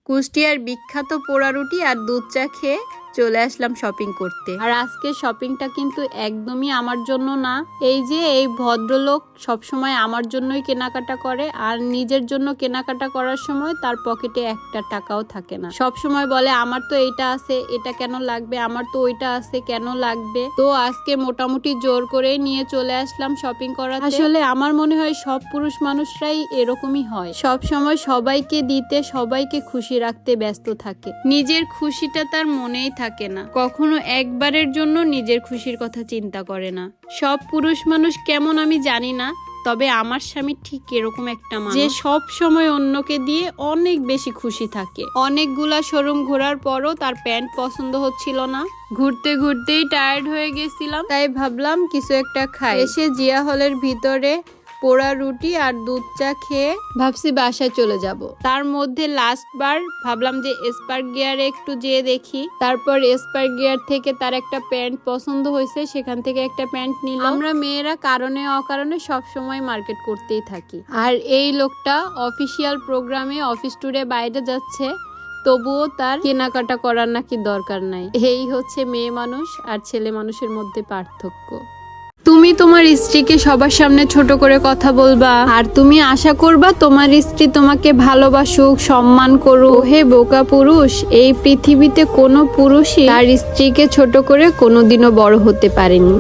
কুষ্টিয়ার বিখ্যাত পোড়া রুটি আর দুধ চা খেয়ে চলে আসলাম শপিং করতে। আর আজকে শপিংটা কিন্তু একদমই আমার জন্য না। এই যে এই ভদ্রলোক সবসময় আমার জন্যই কেনাকাটা করে, আর নিজের জন্য কেনাকাটা করার সময় তার পকেটে একটা টাকাও থাকে না। সব সময় বলে আমার তো এইটা আছে, এটা কেন লাগবে, আমার তো ওইটা আছে, কেন লাগবে। তো আজকে মোটামুটি জোর করে নিয়ে চলে আসলাম শপিং করাতে। আসলে আমার মনে হয় সব পুরুষ মানুষরাই এরকমই হয়, সব সময় সবাইকে দিতে, সবাইকে খুশি রাখতে ব্যস্ত থাকে, নিজের খুশিটা তার মনেই থাকে না, কখনো একবারের জন্য নিজের খুশির কথা চিন্তা করে না। সব পুরুষ মানুষ কেমন আমি জানি না, তবে আমার স্বামী ঠিক এরকম একটা মানুষ যে সব সময় অন্যকে দিয়ে অনেক বেশি খুশি থাকে। অনেকগুলা শোরুম ঘোরার পরও তার প্যান্ট পছন্দ হচ্ছিল না। ঘুরতে ঘুরতেই টায়ার্ড হয়ে গেছিলাম, তাই ভাবলাম কিছু একটা খাই। এসে জিয়া হলের ভিতরে পোড়া রুটি আর দুধ চা খেয়ে ভাবছি বাসায় চলে যাব। তার মধ্যে লাস্ট বার ভাবলাম যে স্পার্ক গিয়ারে একটু যেয়ে দেখি। তারপর স্পার্ক গিয়ার থেকে তার একটা প্যান্ট পছন্দ হয়েছে, সেখান থেকে একটা প্যান্ট নিলাম। আমরা মেয়েরা কারণে অকারণে সব সময় মার্কেট করতেই থাকি। আর এই লোকটা অফিসিয়াল প্রোগ্রামে অফিস ট্যুরে বাইরে যাচ্ছে, তবুও তার কেনাকাটা করার নাকি দরকার নাই। এই হচ্ছে মেয়ে মানুষ আর ছেলে মানুষের মধ্যে পার্থক্য। তুমি তোমার স্ত্রীকে সবার সামনে ছোট করে কথা বলবা, আর তুমি আশা করবা তোমার স্ত্রী তোমাকে ভালোবাসুক, সম্মান করুক। হে বোকা পুরুষ, এই পৃথিবীতে কোনো পুরুষই তার স্ত্রীকে ছোট করে কোনোদিনও বড় হতে পারেনি।